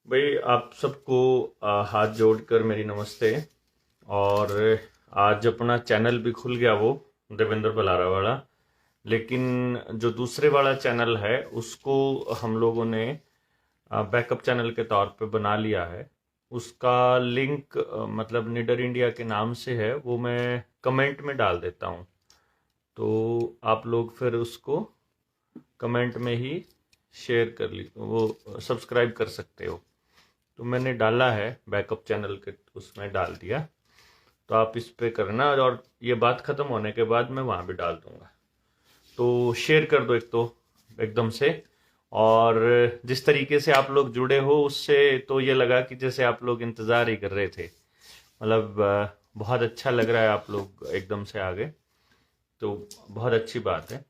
भाई आप सबको हाथ जोड़कर मेरी नमस्ते। और आज अपना चैनल भी खुल गया, वो देवेंद्र बलारा वाला। लेकिन जो दूसरे वाला चैनल है उसको हम लोगों ने बैकअप चैनल के तौर पे बना लिया है। उसका लिंक मतलब निडर इंडिया के नाम से है, वो मैं कमेंट में डाल देता हूँ। तो आप लोग फिर उसको कमेंट में ही शेयर कर ली, वो सब्सक्राइब कर सकते हो। तो मैंने डाला है बैकअप चैनल के, उसमें डाल दिया। तो आप इस पे करना, और ये बात खत्म होने के बाद मैं वहां भी डाल दूंगा। तो शेयर कर दो एक तो एकदम से। और जिस तरीके से आप लोग जुड़े हो उससे तो ये लगा कि जैसे आप लोग इंतजार ही कर रहे थे। मतलब बहुत अच्छा लग रहा है, आप लोग एकदम से आ गए, तो बहुत अच्छी बात है।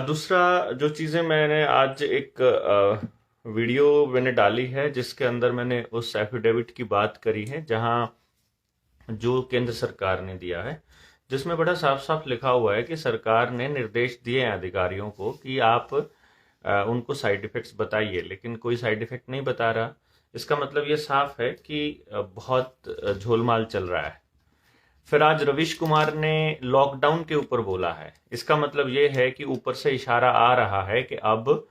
दूसरा जो चीज़ें मैंने आज एक वीडियो मैंने डाली है जिसके अंदर मैंने उस एफिडेविट की बात करी है, जहां जो केंद्र सरकार ने दिया है, जिसमें बड़ा साफ साफ लिखा हुआ है कि सरकार ने निर्देश दिए हैं अधिकारियों को कि आप उनको साइड इफेक्ट्स बताइए, लेकिन कोई साइड इफेक्ट नहीं बता रहा। इसका मतलब ये साफ है कि बहुत झोलमाल चल रहा है। फिर आज रविश कुमार ने लॉकडाउन के ऊपर बोला है। इसका मतलब ये है कि ऊपर से इशारा आ रहा है कि अब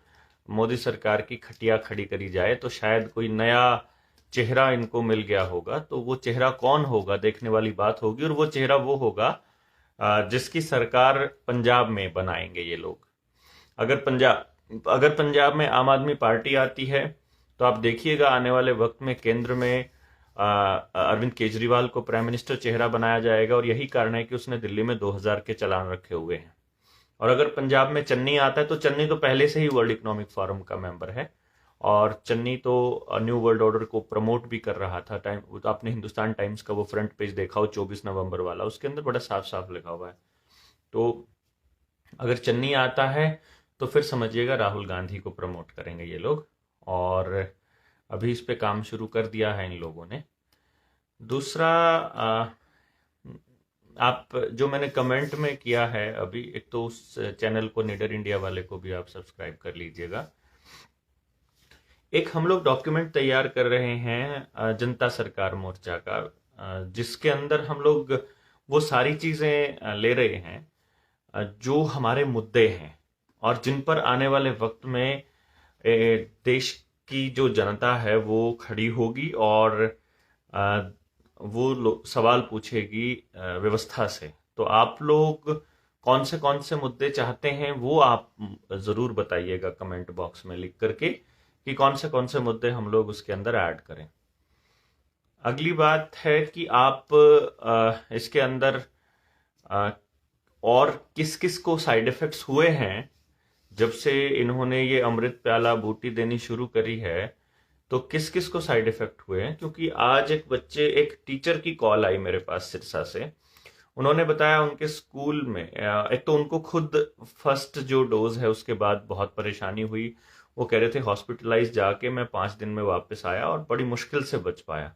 मोदी सरकार की खटिया खड़ी करी जाए, तो शायद कोई नया चेहरा इनको मिल गया होगा। तो वो चेहरा कौन होगा, देखने वाली बात होगी। और वो चेहरा वो होगा जिसकी सरकार पंजाब में बनाएंगे ये लोग। अगर पंजाब में आम आदमी पार्टी आती है, तो आप देखिएगा आने वाले वक्त में केंद्र में अरविंद केजरीवाल को प्राइम मिनिस्टर चेहरा बनाया जाएगा। और यही कारण है कि उसने दिल्ली में 2000 के चालान रखे हुए हैं। और अगर पंजाब में चन्नी आता है, तो चन्नी तो पहले से ही वर्ल्ड इकोनॉमिक फोरम का मेंबर है। और चन्नी तो न्यू वर्ल्ड ऑर्डर को प्रमोट भी कर रहा था। तो आपने हिंदुस्तान टाइम्स का वो फ्रंट पेज देखा हो 24 नवंबर वाला, उसके अंदर बड़ा साफ साफ लिखा हुआ है। तो अगर चन्नी आता है तो फिर समझिएगा राहुल गांधी को प्रमोट करेंगे ये लोग। और अभी इस पे काम शुरू कर दिया है इन लोगों ने। दूसरा, आप जो मैंने कमेंट में किया है अभी, एक तो उस चैनल को निडर इंडिया वाले को भी आप सब्सक्राइब कर लीजिएगा। एक हम लोग डॉक्यूमेंट तैयार कर रहे हैं जनता सरकार मोर्चा का, जिसके अंदर हम लोग वो सारी चीजें ले रहे हैं जो हमारे मुद्दे हैं, और जिन पर आने वाले वक्त में देश की जो जनता है वो खड़ी होगी, और अ, वो सवाल पूछेगी व्यवस्था से। तो आप लोग कौन से मुद्दे चाहते हैं वो आप जरूर बताइएगा कमेंट बॉक्स में लिख करके, कि कौन से मुद्दे हम लोग उसके अंदर ऐड करें। अगली बात है कि आप इसके अंदर अ, और किस किस को साइड इफेक्ट्स हुए हैं जब से इन्होंने ये अमृत प्याला बूटी देनी शुरू करी है। तो किस किस को साइड इफेक्ट हुए हैं, क्योंकि आज एक टीचर की कॉल आई मेरे पास सिरसा से। उन्होंने बताया उनके स्कूल में एक तो उनको खुद फर्स्ट जो डोज है उसके बाद बहुत परेशानी हुई। वो कह रहे थे हॉस्पिटलाइज जाके मैं 5 दिन में वापस आया और बड़ी मुश्किल से बच पाया।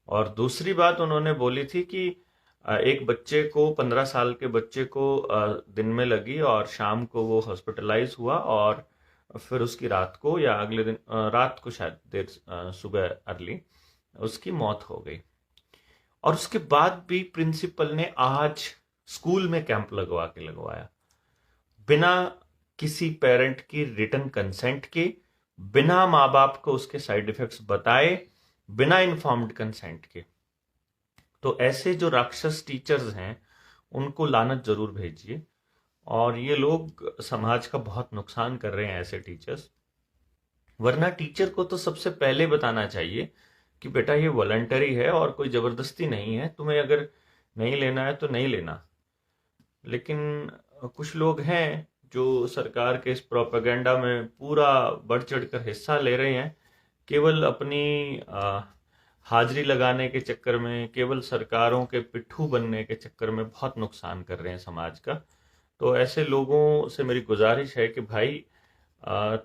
और दूसरी बात उन्होंने बोली थी कि एक बच्चे को 15 साल के बच्चे को दिन में लगी और शाम को वो हॉस्पिटलाइज हुआ, और फिर उसकी रात को या अगले दिन रात को शायद देर सुबह अर्ली उसकी मौत हो गई। और उसके बाद भी प्रिंसिपल ने आज स्कूल में कैंप लगवाया, बिना किसी पेरेंट की रिटर्न कंसेंट के, बिना माँ बाप को उसके साइड इफेक्ट्स बताए, बिना इन्फॉर्म्ड कंसेंट के। तो ऐसे जो राक्षस टीचर्स हैं उनको लानत जरूर भेजिए। और ये लोग समाज का बहुत नुकसान कर रहे हैं ऐसे टीचर्स। वरना टीचर को तो सबसे पहले बताना चाहिए कि बेटा ये वॉलंटरी है और कोई जबरदस्ती नहीं है, तुम्हें अगर नहीं लेना है तो नहीं लेना। लेकिन कुछ लोग हैं जो सरकार के इस प्रोपेगेंडा में पूरा बढ़ चढ़कर हिस्सा ले रहे हैं, केवल अपनी हाजिरी लगाने के चक्कर में, केवल सरकारों के पिट्ठू बनने के चक्कर में बहुत नुकसान कर रहे हैं समाज का। तो ऐसे लोगों से मेरी गुजारिश है कि भाई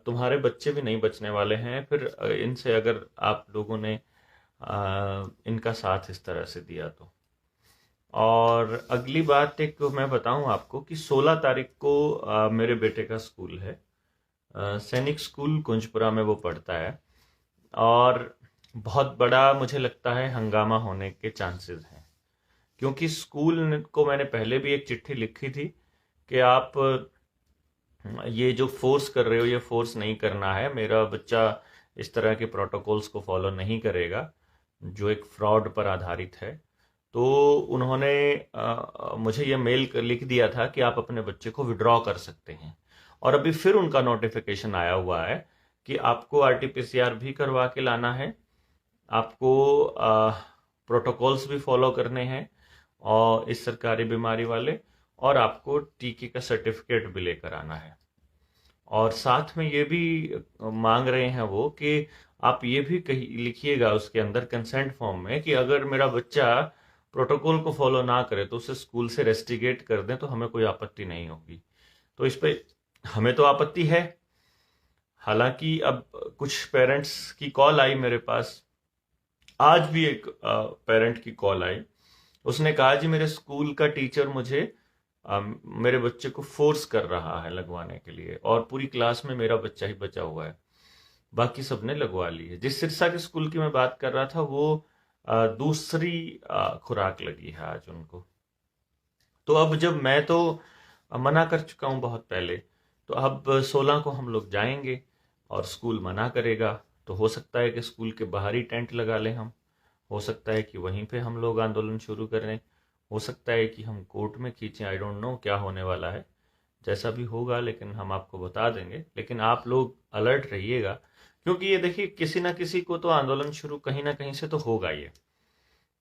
तुम्हारे बच्चे भी नहीं बचने वाले हैं फिर इनसे, अगर आप लोगों ने इनका साथ इस तरह से दिया तो। और अगली बात एक मैं बताऊं आपको कि 16 तारीख को मेरे बेटे का स्कूल है, सैनिक स्कूल कुंजपुरा में वो पढ़ता है। और बहुत बड़ा मुझे लगता है हंगामा होने के चांसेस हैं, क्योंकि स्कूल को मैंने पहले भी एक चिट्ठी लिखी थी कि आप ये जो फोर्स कर रहे हो ये फोर्स नहीं करना है, मेरा बच्चा इस तरह के प्रोटोकॉल्स को फॉलो नहीं करेगा जो एक फ्रॉड पर आधारित है। तो उन्होंने मुझे ये लिख दिया था कि आप अपने बच्चे को विड्रॉ कर सकते हैं, और अभी फिर उनका नोटिफिकेशन आया हुआ है कि आपको आरटीपीसीआर भी करवा के लाना है, आपको प्रोटोकॉल्स भी फॉलो करने हैं और इस सरकारी बीमारी वाले, और आपको टीके का सर्टिफिकेट भी लेकर आना है। और साथ में ये भी मांग रहे हैं वो कि आप ये भी लिखिएगा उसके अंदर कंसेंट फॉर्म में कि अगर मेरा बच्चा प्रोटोकॉल को फॉलो ना करे तो उसे स्कूल से रेस्टिगेट कर दें तो हमें कोई आपत्ति नहीं होगी। तो इस पे हमें तो आपत्ति है। हालांकि अब कुछ पेरेंट्स की कॉल आई मेरे पास, आज भी एक पेरेंट की कॉल आई, उसने कहा जी मेरे स्कूल का टीचर मुझे मेरे बच्चे को फोर्स कर रहा है लगवाने के लिए, और पूरी क्लास में मेरा बच्चा ही बचा हुआ है, बाकी सबने लगवा ली है। जिस सिरसा के स्कूल की मैं बात कर रहा था वो दूसरी खुराक लगी है आज उनको। तो अब जब मैं तो मना कर चुका हूं बहुत पहले, तो अब 16 को हम लोग जाएंगे और स्कूल मना करेगा, तो हो सकता है कि स्कूल के बाहर ही टेंट लगा लें हम, हो सकता है कि वहीं पे हम लोग आंदोलन शुरू करें, हो सकता है कि हम कोर्ट में खींचें, आई डोंट नो क्या होने वाला है। जैसा भी होगा लेकिन हम आपको बता देंगे, लेकिन आप लोग अलर्ट रहिएगा, क्योंकि ये देखिए किसी ना किसी को तो आंदोलन शुरू कहीं ना कहीं से तो होगा। ये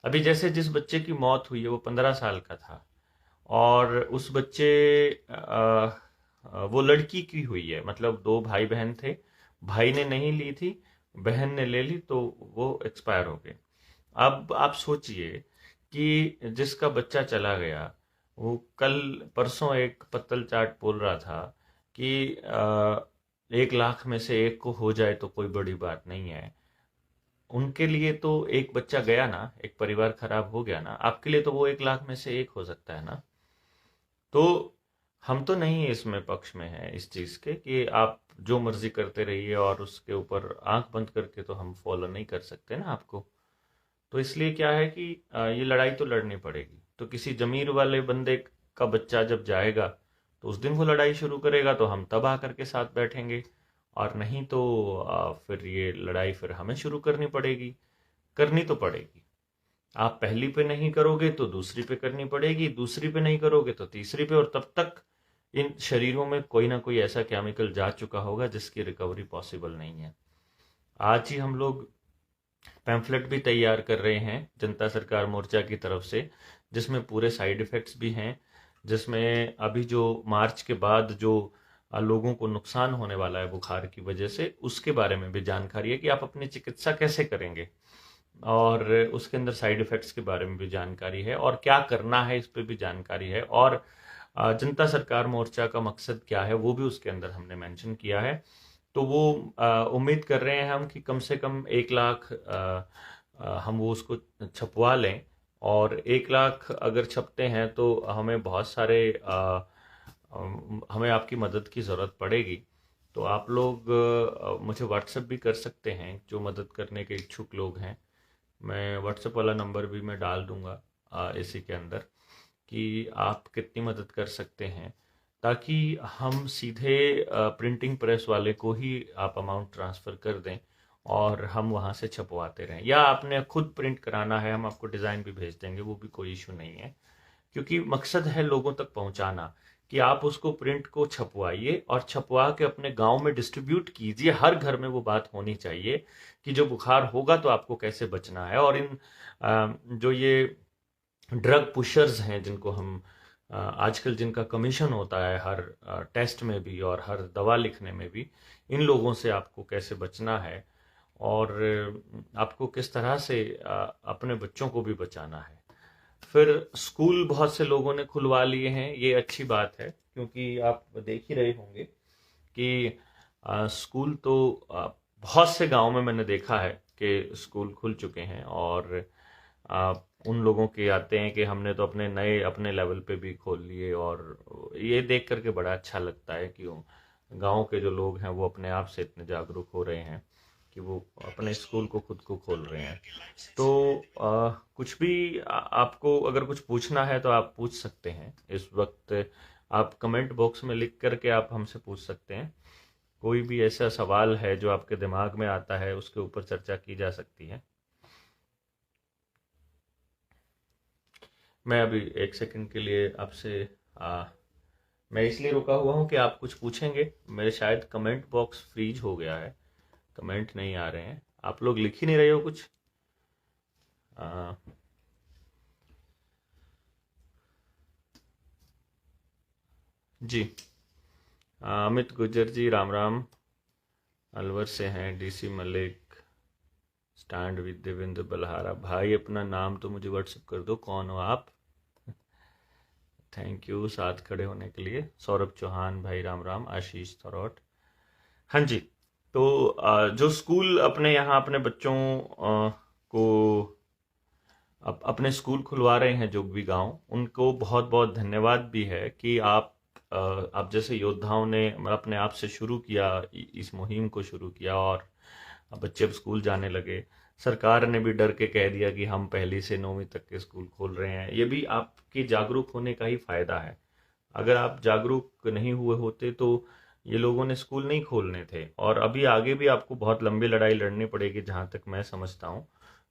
अभी जैसे जिस बच्चे की मौत हुई है वो 15 साल का था, और उस बच्चे वो लड़की की हुई है, मतलब दो भाई बहन थे, भाई ने नहीं ली थी, बहन ने ले ली, तो वो एक्सपायर हो गए। अब आप सोचिए कि जिसका बच्चा चला गया, वो कल परसों एक पत्तल चाट बोल रहा था कि 1 लाख में से एक को हो जाए तो कोई बड़ी बात नहीं है। उनके लिए तो एक बच्चा गया ना, एक परिवार खराब हो गया ना, आपके लिए तो वो 1 लाख में से एक हो सकता है ना। तो हम तो नहीं इसमें पक्ष में है इस चीज के कि आप जो मर्जी करते रहिए और उसके ऊपर आंख बंद करके तो हम फॉलो नहीं कर सकते ना आपको। तो इसलिए क्या है कि ये लड़ाई तो लड़नी पड़ेगी। तो किसी जमीर वाले बंदे का बच्चा जब जाएगा तो उस दिन वो लड़ाई शुरू करेगा, तो हम तब आकर के साथ बैठेंगे, और नहीं तो फिर ये लड़ाई फिर हमें शुरू करनी पड़ेगी, करनी तो पड़ेगी। आप पहली पे नहीं करोगे तो दूसरी पे करनी पड़ेगी, दूसरी पे नहीं करोगे तो तीसरी पे, और तब तक इन शरीरों में कोई ना कोई ऐसा केमिकल जा चुका होगा जिसकी रिकवरी पॉसिबल नहीं है। आज ही हम लोग पैम्फलेट भी तैयार कर रहे हैं जनता सरकार मोर्चा की तरफ से, जिसमें पूरे साइड इफेक्ट्स भी हैं, जिसमें अभी जो मार्च के बाद जो लोगों को नुकसान होने वाला है बुखार की वजह से, उसके बारे में भी जानकारी है कि आप अपनी चिकित्सा कैसे करेंगे, और उसके अंदर साइड इफेक्ट्स के बारे में भी जानकारी है, और क्या करना है इस पे भी जानकारी है, और जनता सरकार मोर्चा का मकसद क्या है वो भी उसके अंदर हमने मेंशन किया है। तो वो उम्मीद कर रहे हैं हम कि कम से कम 1 लाख हम वो उसको छपवा लें, और 1 लाख अगर छपते हैं तो हमें बहुत सारे हमें आपकी मदद की ज़रूरत पड़ेगी। तो आप लोग मुझे व्हाट्सएप भी कर सकते हैं, जो मदद करने के इच्छुक लोग हैं। मैं व्हाट्सएप वाला नंबर भी मैं डाल दूंगा इसी के अंदर, कि आप कितनी मदद कर सकते हैं, ताकि हम सीधे प्रिंटिंग प्रेस वाले को ही आप अमाउंट ट्रांसफ़र कर दें और हम वहाँ से छपवाते रहें, या आपने खुद प्रिंट कराना है हम आपको डिज़ाइन भी भेज देंगे, वो भी कोई इशू नहीं है। क्योंकि मकसद है लोगों तक पहुंचाना, कि आप उसको प्रिंट को छपवाइए और छपवा के अपने गांव में डिस्ट्रीब्यूट कीजिए, हर घर में वो बात होनी चाहिए कि जो बुखार होगा तो आपको कैसे बचना है। और इन जो ये ड्रग पुशर्स हैं जिनको हम आजकल जिनका कमीशन होता है हर टेस्ट में भी और हर दवा लिखने में भी, इन लोगों से आपको कैसे बचना है, और आपको किस तरह से अपने बच्चों को भी बचाना है। फिर स्कूल बहुत से लोगों ने खुलवा लिए हैं, ये अच्छी बात है, क्योंकि आप देख ही रहे होंगे कि स्कूल तो बहुत से गांव में मैंने देखा है कि स्कूल खुल चुके हैं, और उन लोगों के आते हैं कि हमने तो अपने नए अपने लेवल पे भी खोल लिए, और ये देख करके बड़ा अच्छा लगता है कि गांव के जो लोग हैं वो अपने आप से इतने जागरूक हो रहे हैं कि वो अपने स्कूल को खुद को खोल रहे हैं। तो कुछ भी आपको अगर कुछ पूछना है तो आप पूछ सकते हैं इस वक्त। आप कमेंट बॉक्स में लिख करके आप हमसे पूछ सकते हैं। कोई भी ऐसा सवाल है जो आपके दिमाग में आता है, उसके ऊपर चर्चा की जा सकती है। मैं अभी एक सेकंड के लिए आपसे मैं इसलिए रुका हुआ हूँ कि आप कुछ पूछेंगे। मेरे शायद कमेंट बॉक्स फ्रीज हो गया है, कमेंट नहीं आ रहे हैं, आप लोग लिख ही नहीं रहे हो कुछ। आ, जी, अमित गुज्जर जी राम राम, अलवर से हैं। DC Malik, stand with Devendra Balhara. भाई अपना नाम तो मुझे व्हाट्सएप कर दो, कौन हो आप। थैंक यू साथ खड़े होने के लिए। सौरभ चौहान भाई राम राम। आशीष थरोट, हाँ जी। तो जो स्कूल अपने यहाँ अपने बच्चों को अपने स्कूल खुलवा रहे हैं जो भी गांव, उनको बहुत बहुत धन्यवाद भी है कि आप जैसे योद्धाओं ने अपने आप से शुरू किया, इस मुहिम को शुरू किया और बच्चे अब स्कूल जाने लगे। सरकार ने भी डर के कह दिया कि हम 1ली से 9वीं तक के स्कूल खोल रहे हैं। ये भी आपके जागरूक होने का ही फायदा है। अगर आप जागरूक नहीं हुए होते तो ये लोगों ने स्कूल नहीं खोलने थे, और अभी आगे भी आपको बहुत लंबी लड़ाई लड़नी पड़ेगी जहां तक मैं समझता हूँ,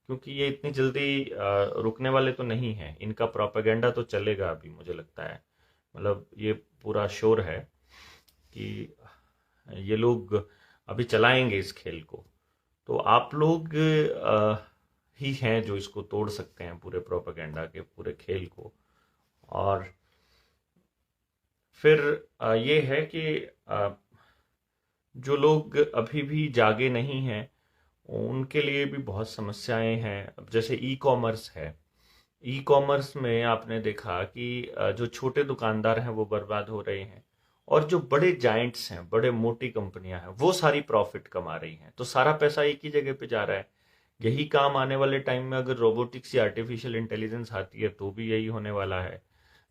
क्योंकि ये इतनी जल्दी रुकने वाले तो नहीं है। इनका प्रोपेगेंडा तो चलेगा अभी, मुझे लगता है। मतलब ये पूरा शोर है कि ये लोग अभी चलाएंगे इस खेल को। तो आप लोग ही हैं जो इसको तोड़ सकते हैं, पूरे प्रोपेगेंडा के पूरे खेल को। और फिर ये है कि जो लोग अभी भी जागे नहीं हैं उनके लिए भी बहुत समस्याएं हैं। अब जैसे ई कॉमर्स है, ई कॉमर्स में आपने देखा कि जो छोटे दुकानदार हैं वो बर्बाद हो रहे हैं, और जो बड़े जायंट्स हैं, बड़े मोटी कंपनियां हैं, वो सारी प्रॉफिट कमा रही हैं। तो सारा पैसा एक ही जगह पे जा रहा है। यही काम आने वाले टाइम में अगर रोबोटिक्स या आर्टिफिशियल इंटेलिजेंस आती है तो भी यही होने वाला है।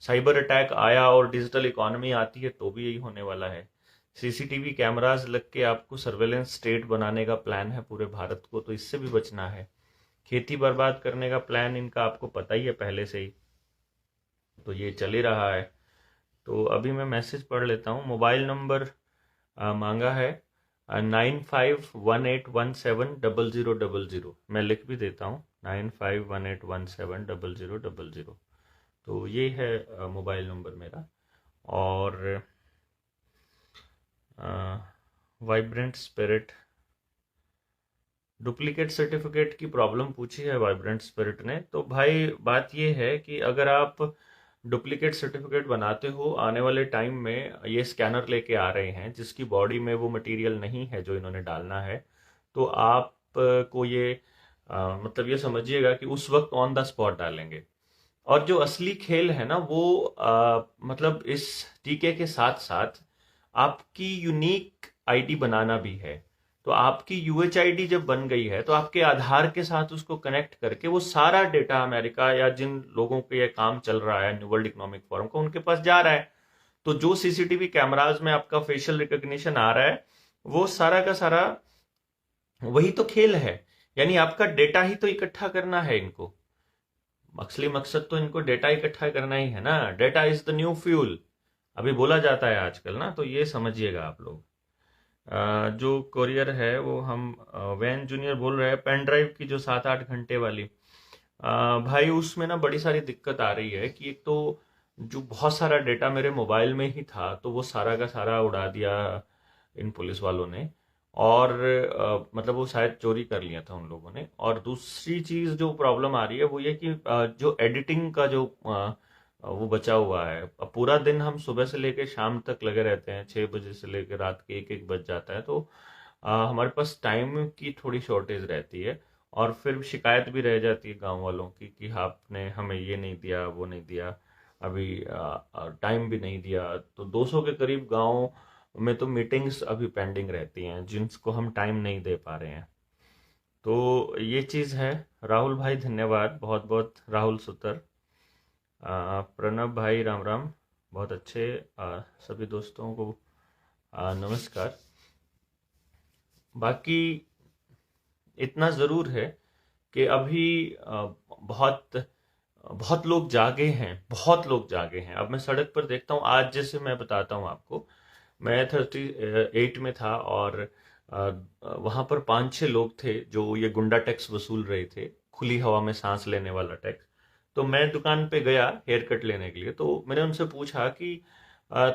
साइबर अटैक आया और डिजिटल इकोनॉमी आती है तो भी यही होने वाला है। सीसीटीवी कैमरास लग के आपको सर्वेलेंस स्टेट बनाने का प्लान है पूरे भारत को, तो इससे भी बचना है। खेती बर्बाद करने का प्लान इनका आपको पता ही है पहले से ही, तो ये चल ही रहा है। तो अभी मैं मैसेज पढ़ लेता हूँ। मोबाइल नंबर मांगा है 9518170000। मैं लिख भी देता हूँ 9518170000। तो ये है मोबाइल नंबर मेरा। और वाइब्रेंट स्पिरिट, डुप्लीकेट सर्टिफिकेट की प्रॉब्लम पूछी है वाइब्रेंट स्पिरिट ने। तो भाई बात ये है कि अगर आप डुप्लीकेट सर्टिफिकेट बनाते हो, आने वाले टाइम में ये स्कैनर लेके आ रहे हैं जिसकी बॉडी में वो मटेरियल नहीं है जो इन्होंने डालना है, तो आप को ये मतलब ये समझिएगा कि उस वक्त ऑन द स्पॉट डालेंगे। और जो असली खेल है ना वो मतलब इस टीके के साथ साथ आपकी यूनिक आईडी बनाना भी है। तो आपकी यूएचआईडी जब बन गई है तो आपके आधार के साथ उसको कनेक्ट करके वो सारा डेटा अमेरिका या जिन लोगों पे ये काम चल रहा है वर्ल्ड इकोनॉमिक फोरम का, उनके पास जा रहा है। तो जो सीसीटीवी कैमराज में आपका फेशियल रिकॉग्निशन आ रहा है वो सारा का सारा वही तो खेल है। यानी आपका डेटा ही तो इकट्ठा करना है इनको। असली मकसद तो इनको डेटा इकट्ठा करना ही है ना। Data is the new fuel अभी बोला जाता है आजकल ना, तो ये समझिएगा आप लोग। जो कोरियर है वो हम वैन जूनियर बोल रहे हैं, पेन ड्राइव की जो 7-8 घंटे वाली। भाई उसमें ना बड़ी सारी दिक्कत आ रही है कि एक तो जो बहुत सारा डेटा मेरे मोबाइल में ही था तो वो सारा का सारा उड़ा दिया इन पुलिस वालों ने। और मतलब वो शायद चोरी कर लिया था उन लोगों ने। और दूसरी चीज जो प्रॉब्लम आ रही है वो ये कि जो एडिटिंग का जो वो बचा हुआ है। अब पूरा दिन हम सुबह से लेकर शाम तक लगे रहते हैं, 6 बजे से लेकर रात के 1-1 बज जाता है। तो हमारे पास टाइम की थोड़ी शॉर्टेज रहती है। और फिर शिकायत भी रह जाती है गांव वालों की कि आपने हमें ये नहीं दिया वो नहीं दिया, अभी टाइम भी नहीं दिया। तो 200 के करीब गांव में तो मीटिंग्स अभी पेंडिंग रहती हैं जिनको हम टाइम नहीं दे पा रहे हैं। तो ये चीज़ है। राहुल भाई धन्यवाद बहुत बहुत। राहुल सुतर, प्रणब भाई राम राम, बहुत अच्छे। सभी दोस्तों को नमस्कार। बाकी इतना ज़रूर है कि अभी बहुत बहुत लोग जागे हैं, बहुत लोग जागे हैं। अब मैं सड़क पर देखता हूँ, आज जैसे मैं बताता हूँ आपको, मैं 38 में था और वहां पर 5-6 लोग थे जो ये गुंडा टैक्स वसूल रहे थे, खुली हवा में सांस लेने वाला टैक्स। तो मैं दुकान पे गया हेयर कट लेने के लिए, तो मैंने उनसे पूछा कि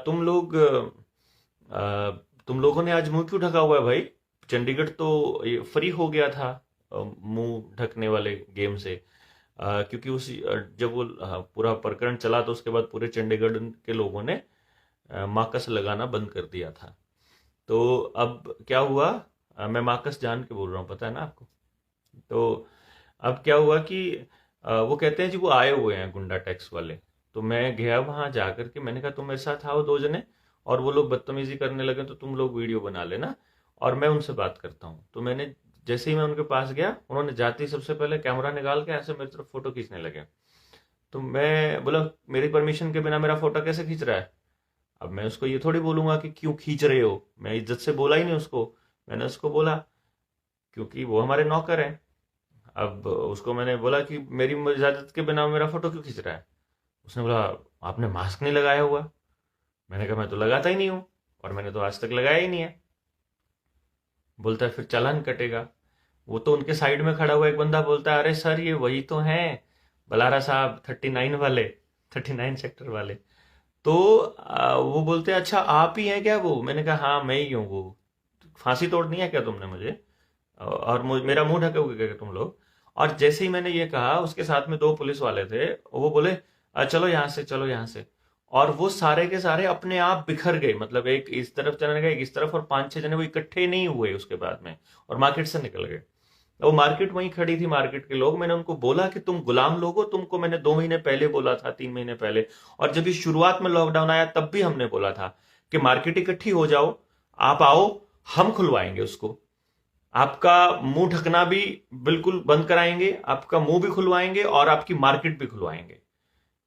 तुम लोग तुम लोगों ने आज मुंह क्यों ढका हुआ है भाई? चंडीगढ़ तो ये फ्री हो गया था मुंह ढकने वाले गेम से। क्योंकि जब वो पूरा प्रकरण चला तो उसके बाद पूरे चंडीगढ़ के लोगों ने माकस लगाना बंद कर दिया था। तो अब क्या हुआ, मैं माकस जान के बोल रहा हूँ, पता है ना आपको। तो अब क्या हुआ कि वो कहते हैं जी वो आए हुए हैं गुंडा टैक्स वाले। तो मैं गया वहां जाकर के, मैंने कहा तुम मेरे साथ आओ 2 जने, और वो लोग बदतमीजी करने लगे तो तुम लोग वीडियो बना लेना और मैं उनसे बात करता हूँ। तो मैंने जैसे ही मैं उनके पास गया, उन्होंने जाते ही सबसे पहले कैमरा निकाल के ऐसे मेरी तरफ फोटो खींचने लगे। तो मैं बोला मेरी परमिशन के बिना मेरा फोटो कैसे खींच रहा है? अब मैं उसको ये थोड़ी बोलूंगा कि क्यों खींच रहे हो, मैं इज्जत से बोला ही नहीं उसको। मैंने उसको बोला क्योंकि वो हमारे नौकर हैं। अब उसको मैंने बोला कि मेरी इजाजत के बिना मेरा फोटो क्यों खींच रहा है? उसने बोला आपने मास्क नहीं लगाया हुआ। मैंने कहा मैं तो लगाता ही नहीं हूं, और मैंने तो आज तक लगाया ही नहीं है। बोलता है फिर चालान कटेगा। वो तो उनके साइड में खड़ा हुआ एक बंदा बोलता है अरे सर ये वही तो हैं, बलारा साहब 39 वाले, 39 सेक्टर वाले। तो वो बोलते हैं अच्छा आप ही हैं क्या वो? मैंने कहा हाँ मैं ही हूँ वो। फांसी तोड़नी है क्या तुमने मुझे? और मेरा मुंह ढके हुए क्या तुम लोग? और जैसे ही मैंने ये कहा, उसके साथ में 2 पुलिस वाले थे, वो बोले चलो यहाँ से, चलो यहाँ से। और वो सारे के सारे अपने आप बिखर गए, मतलब एक इस तरफ चले गए, एक इस तरफ, और 5-6 जने वो इकट्ठे नहीं हुए उसके बाद में, और मार्केट से निकल गए। वो मार्केट वहीं खड़ी थी, मार्केट के लोग। मैंने उनको बोला कि तुम गुलाम लोग हो, तुमको मैंने 2 महीने पहले बोला था, 3 महीने पहले। और जब ये शुरुआत में लॉकडाउन आया तब भी हमने बोला था कि मार्केट इकट्ठी हो जाओ, आप आओ, हम खुलवाएंगे उसको। आपका मुंह ढकना भी बिल्कुल बंद कराएंगे, आपका मुंह भी खुलवाएंगे और आपकी मार्केट भी खुलवाएंगे।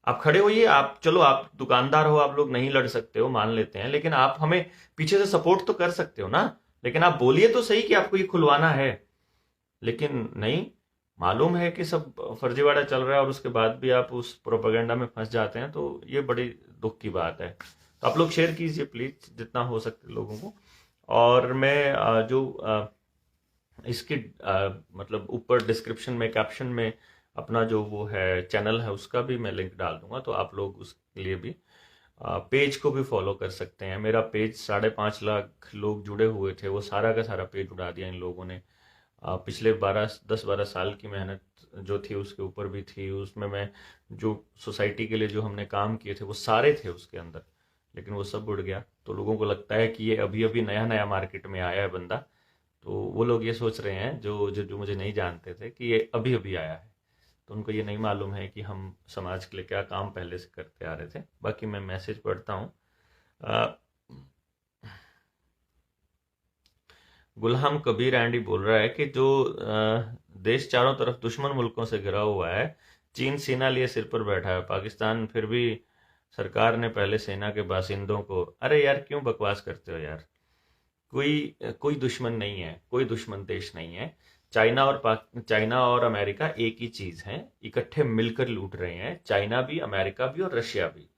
आप खड़े होइए, आप चलो, आप दुकानदार हो, आप लोग नहीं लड़ सकते हो, मान लेते हैं, लेकिन आप हमें पीछे से सपोर्ट तो कर सकते हो ना। लेकिन आप बोलिए तो सही कि आपको ये खुलवाना है। लेकिन नहीं, मालूम है कि सब फर्जीवाड़ा चल रहा है और उसके बाद भी आप उस प्रोपेगेंडा में फंस जाते हैं, तो ये बड़ी दुख की बात है। तो आप लोग शेयर कीजिए प्लीज जितना हो सके लोगों को। और मैं जो इसकी मतलब ऊपर डिस्क्रिप्शन में, कैप्शन में अपना जो वो है चैनल है उसका भी मैं लिंक डाल दूंगा, तो आप लोग उसके लिए भी पेज को भी फॉलो कर सकते हैं। मेरा पेज 5.5 लाख लोग जुड़े हुए थे, वो सारा का सारा पेज उड़ा दिया इन लोगों ने। पिछले 10-12 साल की मेहनत जो थी उसके ऊपर भी थी, उसमें मैं जो सोसाइटी के लिए जो हमने काम किए थे वो सारे थे उसके अंदर, लेकिन वो सब उड़ गया। तो लोगों को लगता है कि ये अभी अभी नया नया मार्केट में आया है बंदा। तो वो लोग ये सोच रहे हैं जो जो जो मुझे नहीं जानते थे कि ये अभी अभी आया है। तो उनको ये नहीं मालूम है कि हम समाज के लिए क्या काम पहले से करते आ रहे थे। बाकी मैं मैसेज पढ़ता हूँ। गुलाम कबीर एंडी बोल रहा है कि जो देश चारों तरफ दुश्मन मुल्कों से घिरा हुआ है, चीन सीना लिए सिर पर बैठा है, पाकिस्तान फिर भी सरकार ने पहले सेना के बासिंदों को, अरे यार क्यों बकवास करते हो यार? कोई कोई दुश्मन नहीं है, कोई दुश्मन देश नहीं है। चाइना और अमेरिका एक ही चीज है, इकट्ठे मिलकर लूट रहे हैं, चाइना भी, अमेरिका भी और रशिया भी।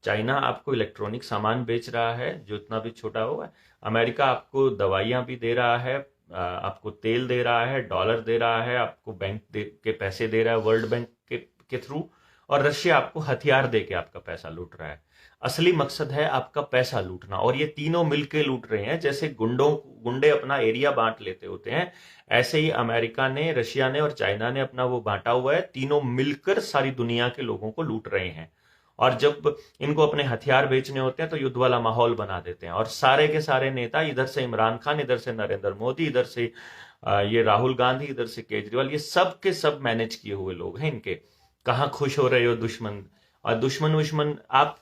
चाइना आपको इलेक्ट्रॉनिक सामान बेच रहा है जो इतना भी छोटा होगा, अमेरिका आपको दवाइयां भी दे रहा है, आपको तेल दे रहा है, डॉलर दे रहा है, आपको के पैसे दे रहा है वर्ल्ड बैंक के थ्रू, और रशिया आपको हथियार दे के आपका पैसा लूट रहा है। असली मकसद है आपका पैसा लूटना, और ये तीनों मिलके लूट रहे हैं। जैसे गुंडे अपना एरिया बांट लेते होते हैं, ऐसे ही अमेरिका ने, रशिया ने और चाइना ने अपना वो बांटा हुआ है। तीनों मिलकर सारी दुनिया के लोगों को लूट रहे हैं। और जब इनको अपने हथियार बेचने होते हैं तो युद्ध वाला माहौल बना देते हैं, और सारे के सारे नेता, इधर से इमरान खान, इधर से नरेंद्र मोदी, इधर से ये राहुल गांधी, इधर से केजरीवाल, ये सब के सब मैनेज किए हुए लोग हैं इनके। कहाँ खुश हो रहे हो दुश्मन? और दुश्मन दुश्मन आप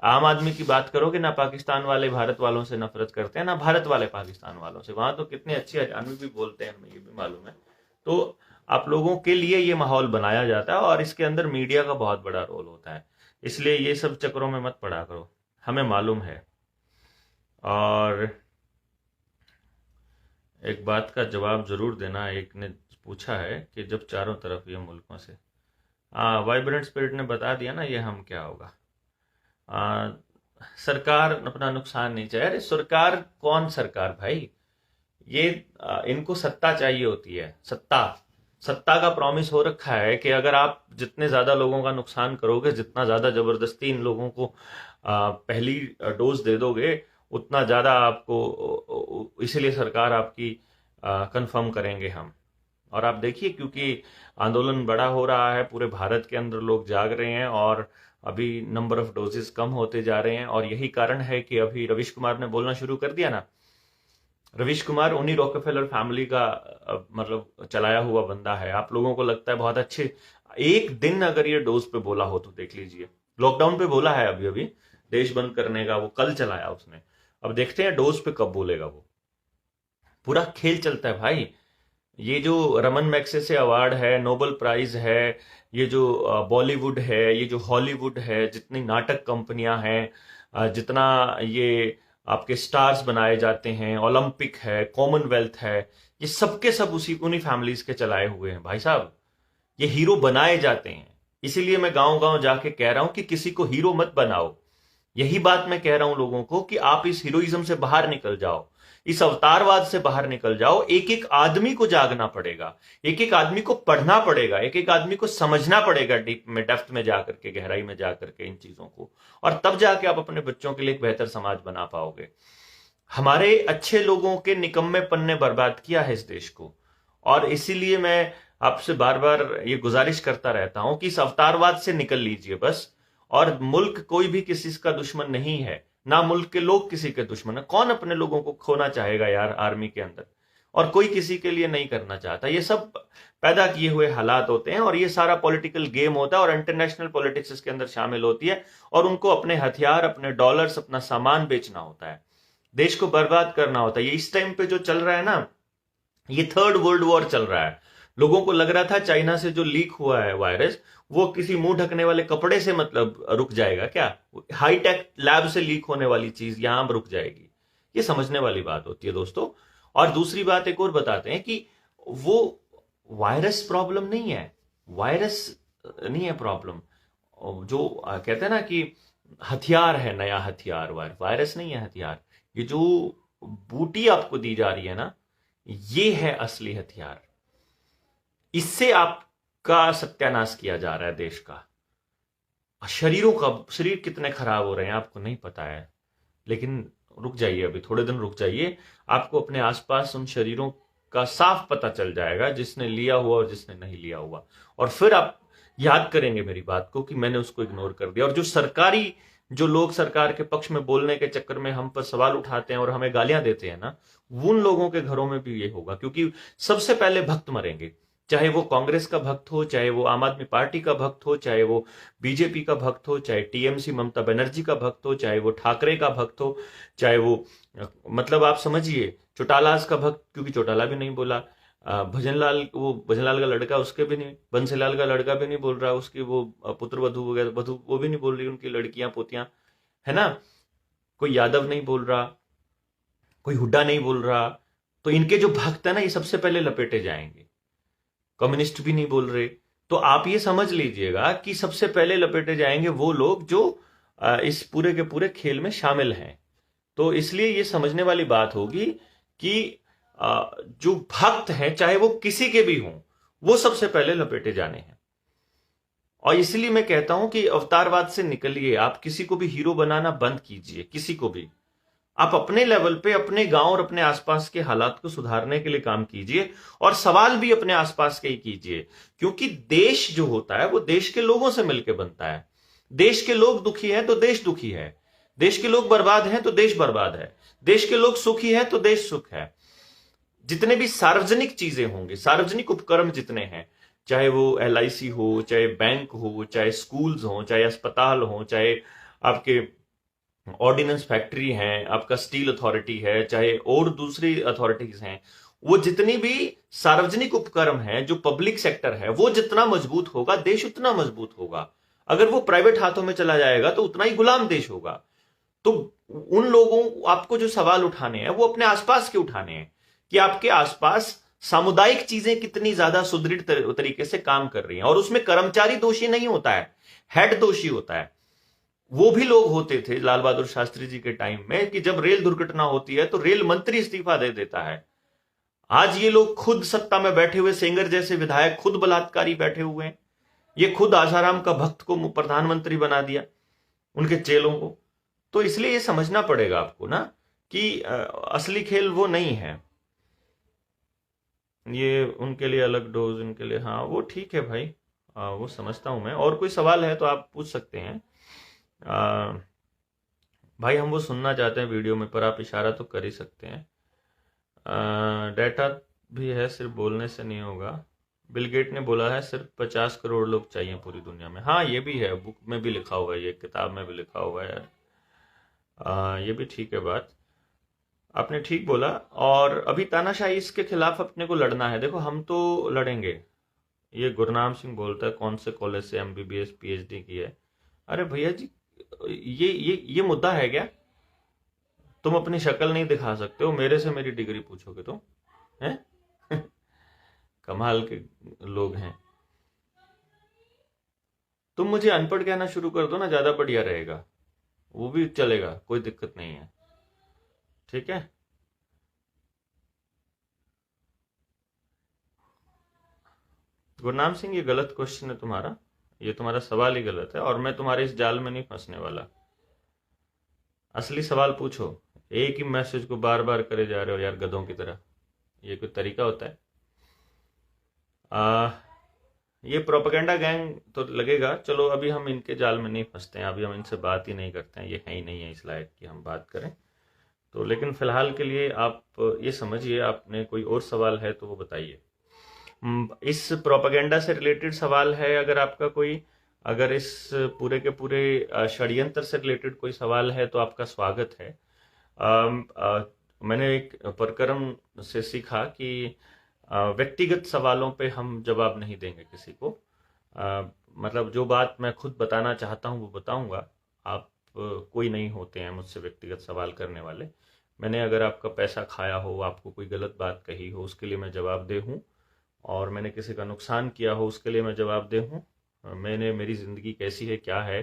आम आदमी की बात करोगे ना, पाकिस्तान वाले भारत वालों से नफरत करते हैं ना, भारत वाले पाकिस्तान वालों से। वहां तो कितने अच्छे हरियाणवी भी बोलते हैं, हमें ये भी मालूम है। तो आप लोगों के लिए ये माहौल बनाया जाता है, और इसके अंदर मीडिया का बहुत बड़ा रोल होता है। इसलिए ये सब चक्करों में मत पड़ा करो, हमें मालूम है। और एक बात का जवाब जरूर देना। एक ने पूछा है कि जब चारों तरफ ये मुल्कों से, वाइब्रेंट स्पिरिट ने बता दिया ना ये हम क्या होगा। आ, सरकार अपना नुकसान नहीं चाहे। अरे सरकार कौन सरकार भाई, ये इनको सत्ता चाहिए होती है। सत्ता, सत्ता का प्रॉमिस हो रखा है कि अगर आप जितने ज्यादा लोगों का नुकसान करोगे, जितना ज्यादा जबरदस्ती इन लोगों को पहली डोज दे दोगे, उतना ज्यादा आपको, इसीलिए सरकार आपकी कंफर्म करेंगे हम। और आप देखिए, क्योंकि आंदोलन बड़ा हो रहा है, पूरे भारत के अंदर लोग जाग रहे हैं और अभी नंबर ऑफ डोजेस कम होते जा रहे हैं। और यही कारण है कि अभी रविश कुमार ने बोलना शुरू कर दिया ना। रविश कुमार उन्हीं रॉकफेलर फैमिली का मतलब चलाया हुआ बंदा है। आप लोगों को लगता है बहुत अच्छे, एक दिन अगर ये डोज पे बोला हो तो देख लीजिए। लॉकडाउन पे बोला है अभी अभी देश बंद करने का, वो कल चलाया उसने। अब देखते हैं डोज पे कब बोलेगा वो। पूरा खेल चलता है भाई। ये जो रमन मैग्सेसे अवार्ड है, नोबेल प्राइज है, ये जो बॉलीवुड है, ये जो हॉलीवुड है, जितनी नाटक कंपनियां हैं, जितना ये आपके स्टार्स बनाए जाते हैं, ओलंपिक है, कॉमनवेल्थ है, ये सबके सब उसी उन्हीं फैमिलीज के चलाए हुए हैं भाई साहब। ये हीरो बनाए जाते हैं। इसीलिए मैं गांव गांव जाके कह रहा हूं कि किसी को हीरो मत बनाओ। यही बात मैं कह रहा हूं लोगों को कि आप इस हीरोइज्म से बाहर निकल जाओ, इस अवतारवाद से बाहर निकल जाओ। एक एक आदमी को जागना पड़ेगा, एक एक आदमी को पढ़ना पड़ेगा, एक एक आदमी को समझना पड़ेगा डीप में, डेप्थ में जाकर के, गहराई में जाकर के इन चीजों को। और तब जाके आप अपने बच्चों के लिए एक बेहतर समाज बना पाओगे। हमारे अच्छे लोगों के निकम्मेपन ने बर्बाद किया है इस देश को। और इसीलिए मैं आपसे बार बार ये गुजारिश करता रहता हूं कि इस अवतारवाद से निकल लीजिए बस। और मुल्क कोई भी किसी का दुश्मन नहीं है, ना मुल्क के लोग किसी के दुश्मन है। कौन अपने लोगों को खोना चाहेगा यार आर्मी के अंदर, और कोई किसी के लिए नहीं करना चाहता। ये सब पैदा किए हुए हालात होते हैं और ये सारा पॉलिटिकल गेम होता है और इंटरनेशनल पॉलिटिक्स इसके अंदर शामिल होती है। और उनको अपने हथियार, अपने डॉलर्स, अपना सामान बेचना होता है, देश को बर्बाद करना होता है। ये इस टाइम पे जो चल रहा है ना, ये थर्ड वर्ल्ड वॉर चल रहा है। लोगों को लग रहा था चाइना से जो लीक हुआ है वायरस, वो किसी मुंह ढकने वाले कपड़े से मतलब रुक जाएगा क्या? हाईटेक लैब से लीक होने वाली चीज यहां रुक जाएगी? ये समझने वाली बात होती है दोस्तों। और दूसरी बात एक और बताते हैं कि वो वायरस प्रॉब्लम नहीं है, वायरस नहीं है प्रॉब्लम। जो कहते हैं ना कि हथियार है, नया हथियार, वायरस नहीं है हथियार। ये जो बूटी आपको दी जा रही है ना, ये है असली हथियार। इससे आपका सत्यानाश किया जा रहा है देश का। शरीरों का, शरीर कितने खराब हो रहे हैं आपको नहीं पता है। लेकिन रुक जाइए, अभी थोड़े दिन रुक जाइए, आपको अपने आसपास उन शरीरों का साफ पता चल जाएगा, जिसने लिया हुआ और जिसने नहीं लिया हुआ। और फिर आप याद करेंगे मेरी बात को कि मैंने उसको इग्नोर कर दिया। और जो लोग सरकार के पक्ष में बोलने के चक्कर में हम पर सवाल उठाते हैं और हमें गालियां देते हैं ना, उन लोगों के घरों में भी ये होगा। क्योंकि सबसे पहले भक्त मरेंगे, चाहे वो कांग्रेस का भक्त हो, चाहे वो आम आदमी पार्टी का भक्त हो, चाहे वो बीजेपी का भक्त हो, चाहे टीएमसी ममता बनर्जी का भक्त हो, चाहे वो ठाकरे का भक्त हो, चाहे वो मतलब आप समझिए चौटालाज का भक्त, क्योंकि चौटाला भी नहीं बोला, भजनलाल, वो भजनलाल का लड़का उसके भी नहीं, बंसीलाल का लड़का भी नहीं बोल रहा, उसकी वो पुत्र वधु वगैरह वधु वो भी नहीं बोल रही, उनकी लड़कियां पोतियां, है ना। कोई यादव नहीं बोल रहा, कोई हुड्डा नहीं बोल रहा। तो इनके जो भक्त है ना, ये सबसे पहले लपेटे जाएंगे। कम्युनिस्ट भी नहीं बोल रहे। तो आप ये समझ लीजिएगा कि सबसे पहले लपेटे जाएंगे वो लोग जो इस पूरे के पूरे खेल में शामिल हैं। तो इसलिए ये समझने वाली बात होगी कि जो भक्त हैं, चाहे वो किसी के भी हों, वो सबसे पहले लपेटे जाने हैं। और इसलिए मैं कहता हूं कि अवतारवाद से निकलिए। आप किसी को भी हीरो बनाना बंद कीजिए, किसी को भी। आप अपने लेवल पे, अपने गांव और अपने आसपास के हालात को सुधारने के लिए काम कीजिए, और सवाल भी अपने आसपास के ही कीजिए। क्योंकि देश जो होता है वो देश के लोगों से मिलकर बनता है। देश के लोग दुखी हैं तो देश दुखी है, देश के लोग बर्बाद हैं तो देश बर्बाद है, देश के लोग सुखी हैं तो देश सुख है। जितने भी सार्वजनिक चीजें होंगे, सार्वजनिक उपक्रम जितने हैं, चाहे वो LIC हो, चाहे बैंक हो, चाहे स्कूल्स हो, चाहे अस्पताल हो, चाहे आपके ऑर्डिनेंस फैक्ट्री है, आपका स्टील अथॉरिटी है, चाहे और दूसरी अथॉरिटीज हैं, वो जितनी भी सार्वजनिक उपक्रम है, जो पब्लिक सेक्टर है, वो जितना मजबूत होगा देश उतना मजबूत होगा। अगर वो प्राइवेट हाथों में चला जाएगा तो उतना ही गुलाम देश होगा। तो उन लोगों, आपको जो सवाल उठाने हैं वो अपने आसपास के उठाने हैं कि आपके आसपास सामुदायिक चीजें कितनी ज्यादा सुदृढ़ तरीके से काम कर रही हैं। और उसमें कर्मचारी दोषी नहीं होता है, हेड दोषी होता है। वो भी लोग होते थे लाल बहादुर शास्त्री जी के टाइम में कि जब रेल दुर्घटना होती है तो रेल मंत्री इस्तीफा दे देता है। आज ये लोग खुद सत्ता में बैठे हुए, सेंगर जैसे विधायक खुद बलात्कारी बैठे हुए हैं। ये खुद आसाराम का भक्त को प्रधानमंत्री बना दिया, उनके चेलों को। तो इसलिए ये समझना पड़ेगा आपको ना कि असली खेल वो नहीं है। ये उनके लिए अलग डोज, इनके लिए, हाँ वो ठीक है भाई, वो समझता हूं मैं। और कोई सवाल है तो आप पूछ सकते हैं। भाई हम वो सुनना चाहते हैं वीडियो में, पर आप इशारा तो कर ही सकते हैं। डेटा भी है, सिर्फ बोलने से नहीं होगा। बिल गेट ने बोला है सिर्फ 50 करोड़ लोग चाहिए पूरी दुनिया में। हाँ ये भी है, बुक में भी लिखा हुआ है, ये किताब में भी लिखा हुआ है। ये भी ठीक है बात, आपने ठीक बोला। और अभी तानाशाही इसके खिलाफ अपने को लड़ना है। देखो हम तो लड़ेंगे। ये गुरनाम सिंह बोलता है कौन से कॉलेज से MBBS PhD की है। अरे भैया जी, ये मुद्दा है क्या? तुम अपनी शक्ल नहीं दिखा सकते हो, मेरे से मेरी डिग्री पूछोगे तो हैं? कमाल के लोग हैं। तुम मुझे अनपढ़ कहना शुरू कर दो ना, ज्यादा बढ़िया रहेगा, वो भी चलेगा, कोई दिक्कत नहीं है। ठीक है, गुरनाम सिंह ये गलत क्वेश्चन है तुम्हारा, ये तुम्हारा सवाल ही गलत है, और मैं तुम्हारे इस जाल में नहीं फंसने वाला। असली सवाल पूछो, एक ही मैसेज को बार बार करे जा रहे हो यार गधों की तरह, ये कोई तरीका होता है? ये प्रोपेगेंडा गैंग तो लगेगा। चलो अभी हम इनके जाल में नहीं फंसते हैं, अभी हम इनसे बात ही नहीं करते हैं, ये है ही नहीं है इस लायक कि हम बात करें तो। लेकिन फिलहाल के लिए आप ये समझिए, आपने कोई और सवाल है तो वो बताइए। इस प्रोपेगेंडा से रिलेटेड सवाल है अगर आपका कोई, अगर इस पूरे के पूरे षड्यंत्र से रिलेटेड कोई सवाल है तो आपका स्वागत है। मैंने एक प्रकरण से सीखा कि व्यक्तिगत सवालों पे हम जवाब नहीं देंगे किसी को। मतलब जो बात मैं खुद बताना चाहता हूँ वो बताऊंगा, आप कोई नहीं होते हैं मुझसे व्यक्तिगत सवाल करने वाले। मैंने अगर आपका पैसा खाया हो, आपको कोई गलत बात कही हो, उसके लिए मैं जवाबदेह हूँ। और मैंने किसी का नुकसान किया हो उसके लिए मैं जवाबदेह हूँ। मैंने, मेरी ज़िंदगी कैसी है क्या है,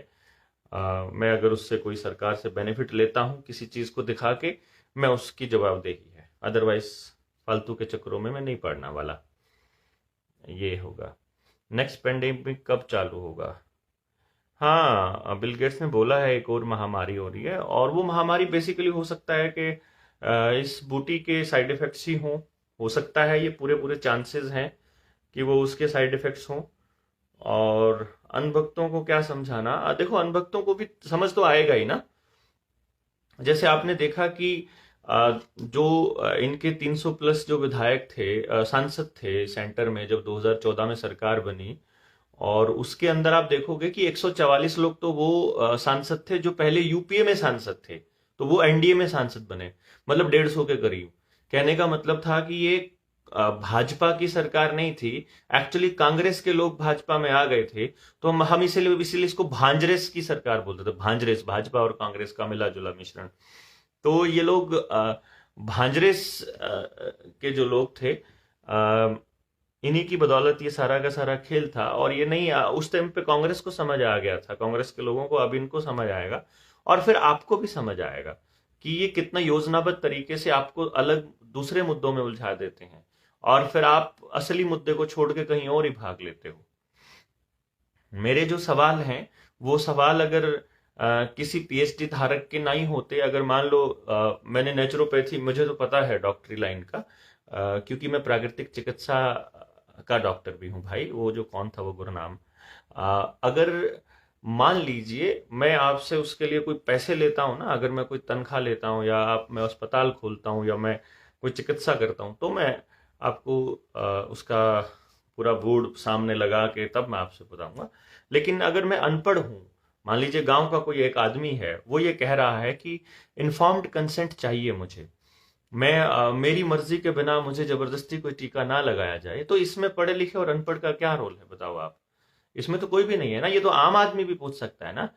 मैं अगर उससे कोई सरकार से बेनिफिट लेता हूँ किसी चीज़ को दिखा के, मैं उसकी जवाबदेही है। अदरवाइज फालतू के चक्करों में मैं नहीं पड़ने वाला। ये होगा। नेक्स्ट पेंडेमिक कब चालू होगा? हाँ, बिल गेट्स ने बोला है एक और महामारी हो रही है, और वो महामारी बेसिकली हो सकता है कि इस बूटी के साइड इफेक्ट्स ही हों। हो सकता है, ये पूरे पूरे चांसेस हैं कि वो उसके साइड इफेक्ट्स हों। और अनभक्तों को क्या समझाना, देखो अनभक्तों को भी समझ तो आएगा ही ना। जैसे आपने देखा कि जो इनके 300 प्लस जो विधायक थे, सांसद थे सेंटर में जब 2014 में सरकार बनी, और उसके अंदर आप देखोगे कि 144 लोग तो वो सांसद थे जो पहले UPA में सांसद थे, तो वो NDA में सांसद बने, मतलब 150 के करीब। कहने का मतलब था कि ये भाजपा की सरकार नहीं थी, एक्चुअली कांग्रेस के लोग भाजपा में आ गए थे। तो हम इसीलिए इसको भांजरेस की सरकार बोलते थे, भांजरेस, भाजपा और कांग्रेस का मिला जुला मिश्रण। तो ये लोग भांजरेस के जो लोग थे, इन्हीं की बदौलत ये सारा का सारा खेल था। और ये नहीं, उस टाइम पे कांग्रेस को समझ आ गया था, कांग्रेस के लोगों को, अब इनको समझ आएगा और फिर आपको भी समझ आएगा कि ये कितना योजनाबद्ध तरीके से आपको अलग दूसरे मुद्दों में उलझा देते हैं, और फिर आप असली मुद्दे को छोड़ के कहीं और ही भाग लेते हो। मेरे जो सवाल हैं वो सवाल अगर किसी PhD धारक के नहीं होते, अगर मान लो मैंने नेचुरोपैथी, मुझे तो पता है डॉक्टरी लाइन का, क्योंकि मैं प्राकृतिक चिकित्सा का डॉक्टर भी हूँ भाई। वो जो कौन था वो गुरनाम, अगर मान लीजिए मैं आपसे उसके लिए कोई पैसे लेता हूँ ना, अगर मैं कोई तनख्वाह लेता हूँ, या मैं अस्पताल खोलता हूँ, या मैं कोई चिकित्सा करता हूँ, तो मैं आपको उसका पूरा बोर्ड सामने लगा के तब मैं आपसे बताऊंगा। लेकिन अगर मैं अनपढ़ हूँ, मान लीजिए गांव का कोई एक आदमी है, वो ये कह रहा है कि इन्फॉर्म्ड कंसेंट चाहिए मुझे, मैं मेरी मर्जी के बिना मुझे जबरदस्ती कोई टीका ना लगाया जाए, तो इसमें पढ़े लिखे और अनपढ़ का क्या रोल है बताओ आप? इसमें तो कोई भी नहीं है ना, ये तो आम आदमी भी पूछ सकता है ना।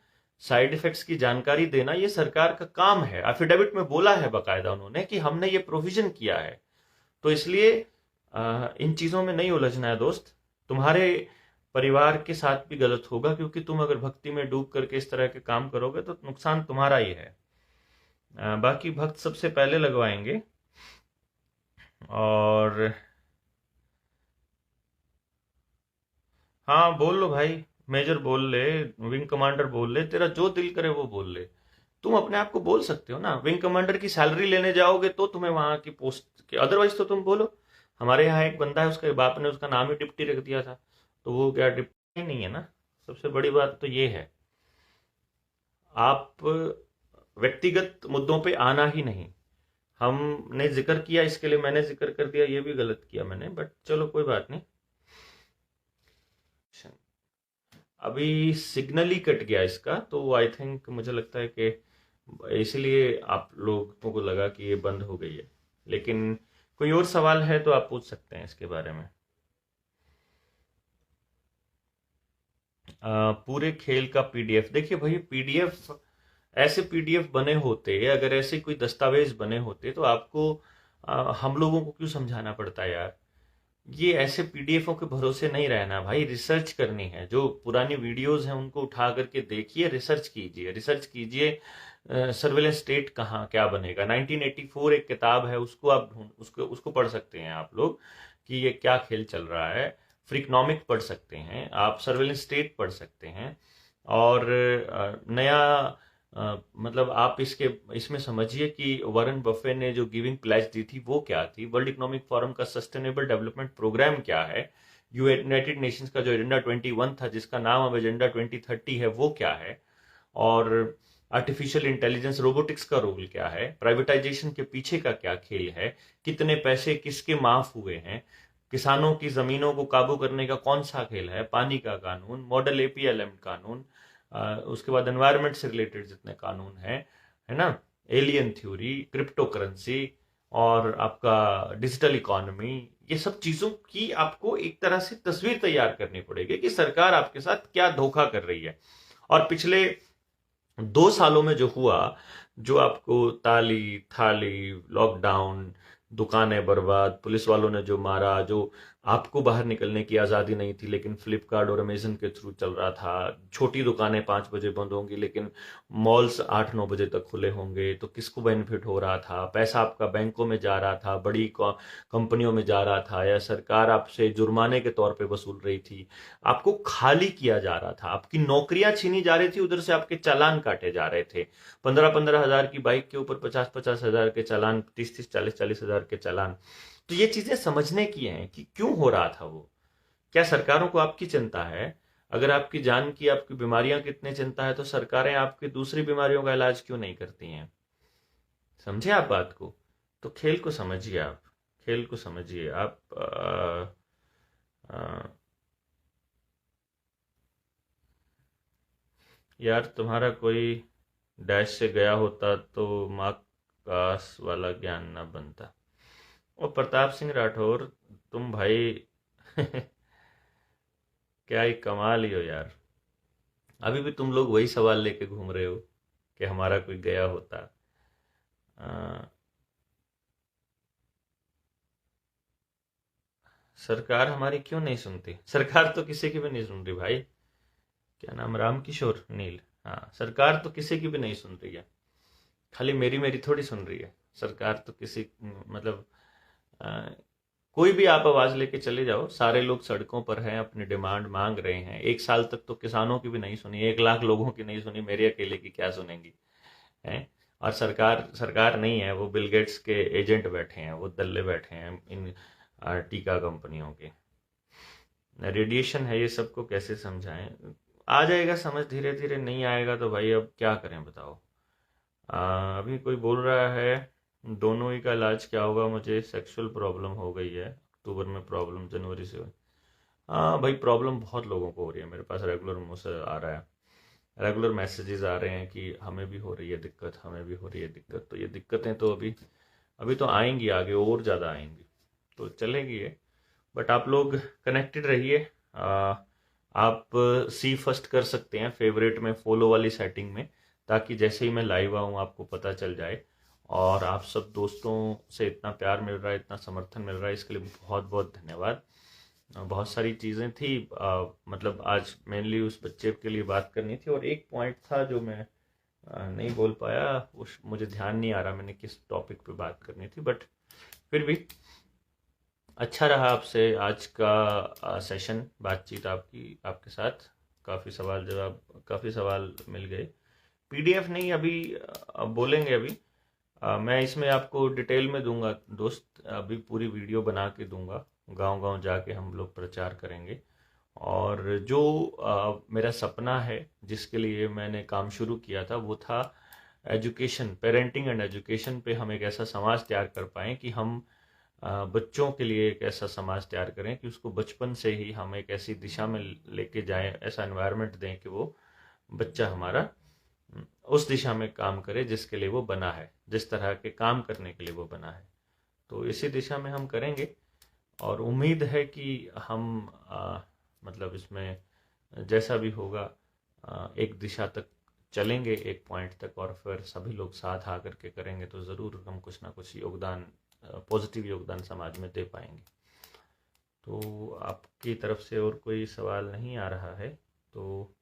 साइड इफेक्ट्स की जानकारी देना ये सरकार का काम है, एफिडेविट में बोला है बकायदा उन्होंने कि हमने ये प्रोविजन किया है। तो इसलिए इन चीज़ों में नहीं उलझना है दोस्त। तुम्हारे परिवार के साथ भी गलत होगा, क्योंकि तुम अगर भक्ति में डूब करके इस तरह के काम करोगे तो नुकसान तुम्हारा ही है। बाकी भक्त सबसे पहले लगवाएंगे। और हाँ बोल लो भाई, मेजर बोल ले, विंग कमांडर बोल ले, तेरा जो दिल करे वो बोल ले। तुम अपने आप को बोल सकते हो ना। विंग कमांडर की सैलरी लेने जाओगे तो तुम्हें वहां की पोस्ट के, अदरवाइज तो तुम बोलो हमारे यहाँ एक बंदा है, उसके बाप ने उसका नाम ही डिप्टी रख दिया था, तो वो क्या डिप्टी ही नहीं है ना। सबसे बड़ी बात तो ये है, आप व्यक्तिगत मुद्दों पे आना ही नहीं। हमने जिक्र किया, इसके लिए मैंने जिक्र कर दिया, ये भी गलत किया मैंने, बट चलो कोई बात नहीं। अभी सिग्नल ही कट गया इसका, तो आई थिंक मुझे लगता है कि इसीलिए आप लोगों को लगा कि ये बंद हो गई है। लेकिन कोई और सवाल है तो आप पूछ सकते हैं इसके बारे में। पूरे खेल का पीडीएफ देखिए भाई, पीडीएफ ऐसे पीडीएफ बने होते, अगर ऐसे कोई दस्तावेज बने होते तो आपको हम लोगों को क्यों समझाना पड़ता है यार। ये ऐसे पीडीएफों के भरोसे नहीं रहना भाई, रिसर्च करनी है। जो पुरानी वीडियोस हैं उनको उठा करके देखिए, रिसर्च कीजिए, रिसर्च कीजिए। सर्वेलेंस स्टेट कहाँ क्या बनेगा। 1984 एक किताब है, उसको आप ढूंढ उसको उसको पढ़ सकते हैं आप लोग कि ये क्या खेल चल रहा है। फ्रिकनॉमिक पढ़ सकते हैं आप, सर्वेलेंस स्टेट पढ़ सकते हैं। और नया मतलब आप इसमें समझिए कि वॉरेन बफे ने जो गिविंग प्लेज दी थी वो क्या थी, वर्ल्ड इकोनॉमिक फोरम का सस्टेनेबल डेवलपमेंट प्रोग्राम क्या है, यूनाइटेड नेशंस का जो एजेंडा 21 था जिसका नाम अब एजेंडा 2030 है वो क्या है, और आर्टिफिशियल इंटेलिजेंस रोबोटिक्स का रोल क्या है, प्राइवेटाइजेशन के पीछे का क्या खेल है, कितने पैसे किसके माफ हुए हैं, किसानों की जमीनों को काबू करने का कौन सा खेल है, पानी का कानून, मॉडल एपीएलएम कानून, उसके बाद एनवायरनमेंट से रिलेटेड जितने कानून है ना, एलियन थ्योरी, क्रिप्टो करेंसी, और आपका डिजिटल इकोनॉमी, ये सब चीजों की आपको एक तरह से तस्वीर तैयार करनी पड़ेगी कि सरकार आपके साथ क्या धोखा कर रही है। और पिछले 2 सालों में जो हुआ, जो आपको ताली थाली, लॉकडाउन, दुकानें बर्बाद, पुलिस वालों ने जो मारा, जो आपको बाहर निकलने की आज़ादी नहीं थी लेकिन फ्लिपकार्ट और अमेजन के थ्रू चल रहा था, छोटी दुकानें 5 बजे बंद होंगी लेकिन मॉल्स 8-9 बजे तक खुले होंगे, तो किसको बेनिफिट हो रहा था। पैसा आपका बैंकों में जा रहा था, बड़ी कंपनियों में जा रहा था, या सरकार आपसे जुर्माने के तौर पे वसूल रही थी, आपको खाली किया जा रहा था, आपकी नौकरियां छीनी जा रही थी, उधर से आपके चालान काटे जा रहे थे। 15-15 हजार की बाइक के ऊपर 50-50 हजार के चालान, 30-30 40-40 हजार के चालान। तो ये चीजें समझने की हैं कि क्यों हो रहा था वो। क्या सरकारों को आपकी चिंता है? अगर आपकी जान की, आपकी बीमारियां की इतनी चिंता है तो सरकारें आपकी दूसरी बीमारियों का इलाज क्यों नहीं करती हैं? समझे आप बात को? तो खेल को समझिए, आप खेल को समझिए आप। यार तुम्हारा कोई डैश से गया होता तो मार्कस वाला ज्ञान ना बनता। और प्रताप सिंह राठौर, तुम भाई क्या ही कमाल ही हो यार। अभी भी तुम लोग वही सवाल लेके घूम रहे हो कि हमारा कोई गया होता। आ, सरकार हमारी क्यों नहीं सुनती? सरकार तो किसी की भी नहीं सुन रही भाई। क्या नाम, रामकिशोर नील। हाँ, सरकार तो किसी की भी नहीं सुन रही है, खाली मेरी मेरी थोड़ी सुन रही है सरकार। तो किसी मतलब आ, कोई भी आप आवाज लेके चले जाओ, सारे लोग सड़कों पर हैं, अपनी डिमांड मांग रहे हैं। 1 साल तक तो किसानों की भी नहीं सुनी, 1 लाख लोगों की नहीं सुनी, मेरे अकेले की क्या सुनेंगी हैं। और सरकार सरकार नहीं है, वो बिल गेट्स के एजेंट बैठे हैं, वो दल्ले बैठे हैं इन टीका कंपनियों के। रेडिएशन है, ये सबको कैसे समझाएं? आ जाएगा समझ धीरे धीरे, नहीं आएगा तो भाई अब क्या करें बताओ। अभी कोई बोल रहा है दोनों ही का इलाज क्या होगा, मुझे सेक्सुअल प्रॉब्लम हो गई है, अक्टूबर में प्रॉब्लम, जनवरी से। हाँ भाई, प्रॉब्लम बहुत लोगों को हो रही है, मेरे पास रेगुलर मुझसे आ रहा है, रेगुलर मैसेजेस आ रहे हैं कि हमें भी हो रही है दिक्कत, हमें भी हो रही है दिक्कत। तो ये दिक्कतें तो अभी अभी तो आएंगी, आगे और ज़्यादा आएंगी, तो चलेगी ये। बट आप लोग कनेक्टेड रहिए। आप सी फर्स्ट कर सकते हैं फेवरेट में, फॉलो वाली सेटिंग में, ताकि जैसे ही मैं लाइव आऊँ आपको पता चल जाए। और आप सब दोस्तों से इतना प्यार मिल रहा है, इतना समर्थन मिल रहा है, इसके लिए बहुत बहुत धन्यवाद। बहुत सारी चीज़ें थी, मतलब आज मेनली उस बच्चे के लिए बात करनी थी, और एक पॉइंट था जो मैं नहीं बोल पाया, उस मुझे ध्यान नहीं आ रहा मैंने किस टॉपिक पे बात करनी थी, बट फिर भी अच्छा रहा आपसे आज का सेशन, बातचीत आपके साथ। काफ़ी सवाल मिल गए। पीडीएफ नहीं, अभी बोलेंगे अभी। मैं इसमें आपको डिटेल में दूंगा दोस्त, अभी पूरी वीडियो बना के दूंगा, गांव गांव जाके हम लोग प्रचार करेंगे। और जो मेरा सपना है, जिसके लिए मैंने काम शुरू किया था, वो था एजुकेशन, पेरेंटिंग एंड एजुकेशन पे हम एक ऐसा समाज तैयार कर पाएँ कि हम बच्चों के लिए एक ऐसा समाज तैयार करें कि उसको बचपन से ही हम एक ऐसी दिशा में लेके जाएं, ऐसा एनवायरनमेंट दें कि वो बच्चा हमारा उस दिशा में काम करे जिसके लिए वो बना है, जिस तरह के काम करने के लिए वो बना है। तो इसी दिशा में हम करेंगे, और उम्मीद है कि हम मतलब इसमें जैसा भी होगा एक दिशा तक चलेंगे, एक पॉइंट तक, और फिर सभी लोग साथ आकर के करेंगे तो ज़रूर हम कुछ ना कुछ योगदान, पॉजिटिव योगदान समाज में दे पाएंगे। तो आपकी तरफ से और कोई सवाल नहीं आ रहा है तो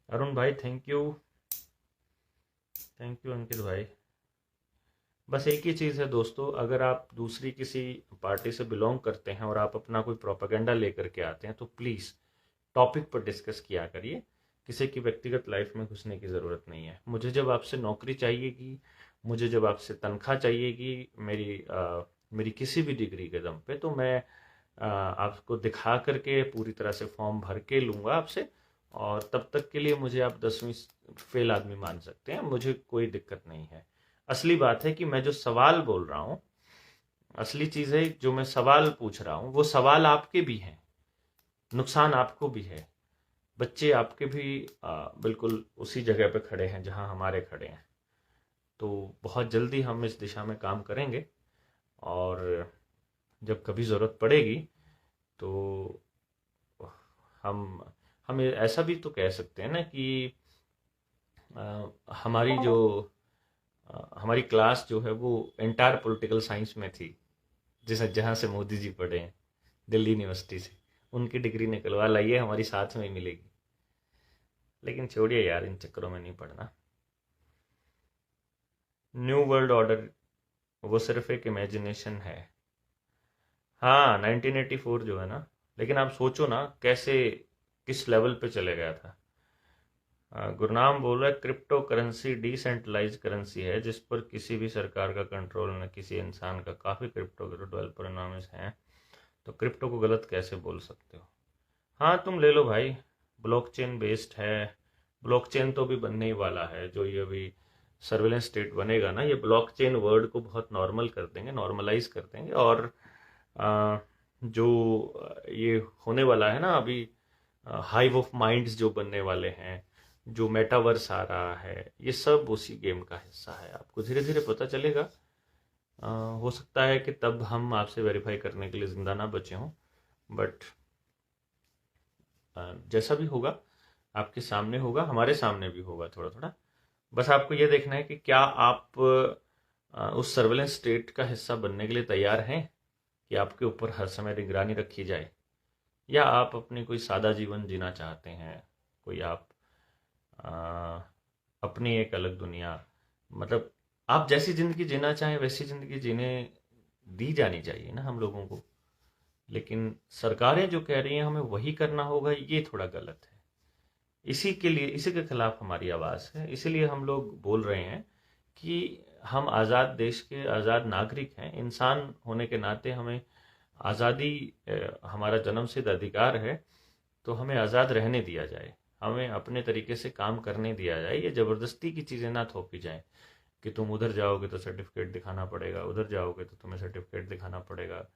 अरुण भाई थैंक यू अंकित भाई। बस एक ही चीज़ है दोस्तों, अगर आप दूसरी किसी पार्टी से बिलोंग करते हैं और आप अपना कोई प्रोपेगेंडा लेकर के आते हैं तो प्लीज़ टॉपिक पर डिस्कस किया करिए, किसी की व्यक्तिगत लाइफ में घुसने की ज़रूरत नहीं है। मुझे जब आपसे नौकरी चाहिएगी, मुझे जब आपसे तनख्वाह चाहिएगी, मेरी किसी भी डिग्री के दम पे, तो मैं आपको दिखा करके पूरी तरह से फॉर्म भर के लूँगा आपसे, और तब तक के लिए मुझे आप 10वीं फेल आदमी मान सकते हैं, मुझे कोई दिक्कत नहीं है। असली बात है कि मैं जो सवाल बोल रहा हूँ, असली चीज़ है जो मैं सवाल पूछ रहा हूँ, वो सवाल आपके भी हैं, नुकसान आपको भी है, बच्चे आपके भी बिल्कुल उसी जगह पे खड़े हैं जहाँ हमारे खड़े हैं। तो बहुत जल्दी हम इस दिशा में काम करेंगे, और जब कभी ज़रूरत पड़ेगी तो हम ऐसा भी तो कह सकते हैं ना कि हमारी जो हमारी क्लास जो है वो एंटायर पॉलिटिकल साइंस में थी, जहाँ से मोदी जी पढ़े हैं, दिल्ली यूनिवर्सिटी से। उनकी डिग्री निकलवा लाइए, हमारी साथ में मिलेगी। लेकिन छोड़िए यार, इन चक्करों में नहीं पड़ना। न्यू वर्ल्ड ऑर्डर वो सिर्फ एक इमेजिनेशन है। हाँ 1984 जो है ना, लेकिन आप सोचो ना कैसे, किस लेवल पे चले गया था। गुरनाम बोल रहा है क्रिप्टो करेंसी डिसेंट्रलाइज करेंसी है जिस पर किसी भी सरकार का कंट्रोल न किसी इंसान का। काफ़ी क्रिप्टो के डेवलपर एनोनिमस हैं, तो क्रिप्टो को गलत कैसे बोल सकते हो। हाँ तुम ले लो भाई, ब्लॉकचेन बेस्ड है। ब्लॉकचेन तो भी बनने ही वाला है, जो ये अभी सर्वेलेंस स्टेट बनेगा ना, ये ब्लॉकचेन वर्ड को बहुत नॉर्मल कर देंगे, नॉर्मलाइज कर देंगे। और जो ये होने वाला है ना अभी, हाइव ऑफ माइंड्स जो बनने वाले हैं, जो मेटावर्स आ रहा है, ये सब उसी गेम का हिस्सा है। आपको धीरे धीरे पता चलेगा। हो सकता है कि तब हम आपसे वेरीफाई करने के लिए जिंदा ना बचे हों, बट जैसा भी होगा आपके सामने होगा, हमारे सामने भी होगा थोड़ा थोड़ा। बस आपको ये देखना है कि क्या आप उस सर्वेलेंस स्टेट का हिस्सा बनने के लिए तैयार हैं, कि आपके ऊपर हर समय निगरानी रखी जाए, या आप अपनी कोई सादा जीवन जीना चाहते हैं। कोई आप अपनी एक अलग दुनिया, मतलब आप जैसी ज़िंदगी जीना चाहें वैसी ज़िंदगी जीने दी जानी चाहिए ना हम लोगों को। लेकिन सरकारें जो कह रही हैं हमें वही करना होगा, ये थोड़ा गलत है। इसी के लिए, इसी के खिलाफ हमारी आवाज़ है। इसीलिए हम लोग बोल रहे हैं कि हम आज़ाद देश के आज़ाद नागरिक हैं, इंसान होने के नाते हमें आज़ादी हमारा जन्मसिद्ध अधिकार है, तो हमें आज़ाद रहने दिया जाए, हमें अपने तरीके से काम करने दिया जाए। ये ज़बरदस्ती की चीज़ें ना थोपी जाएं कि तुम उधर जाओगे तो सर्टिफिकेट दिखाना पड़ेगा, उधर जाओगे तो तुम्हें सर्टिफिकेट दिखाना पड़ेगा।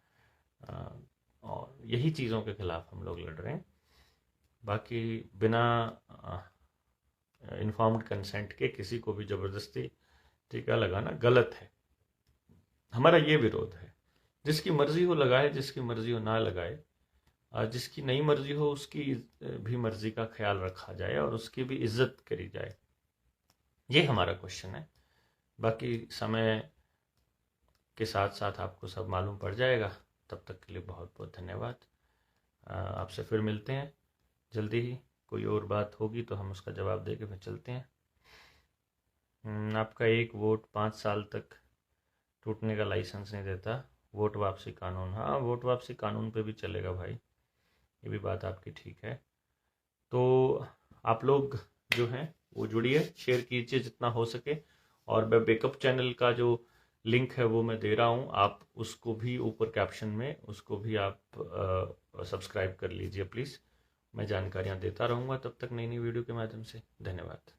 और यही चीज़ों के खिलाफ हम लोग लड़ रहे हैं। बाकी बिना इन्फॉर्म्ड कंसेंट के किसी को भी ज़बरदस्ती टीका लगाना गलत है। हमारा ये विरोध है। जिसकी मर्जी हो लगाए, जिसकी मर्जी हो ना लगाए, जिसकी नई मर्जी हो उसकी भी मर्जी का ख्याल रखा जाए और उसकी भी इज्जत करी जाए। ये हमारा क्वेश्चन है। बाकी समय के साथ साथ आपको सब मालूम पड़ जाएगा। तब तक के लिए बहुत बहुत धन्यवाद। आपसे फिर मिलते हैं जल्दी ही। कोई और बात होगी तो हम उसका जवाब दे के फिर चलते हैं। आपका एक वोट 5 साल तक टूटने का लाइसेंस नहीं देता। वोट वापसी कानून, हाँ वोट वापसी कानून पे भी चलेगा भाई, ये भी बात आपकी ठीक है। तो आप लोग जो हैं वो जुड़िए, शेयर कीजिए जितना हो सके। और मैं बैकअप चैनल का जो लिंक है वो मैं दे रहा हूँ, आप उसको भी ऊपर कैप्शन में उसको भी आप सब्सक्राइब कर लीजिए प्लीज़। मैं जानकारियाँ देता रहूँगा तब तक नई नई वीडियो के माध्यम से। धन्यवाद।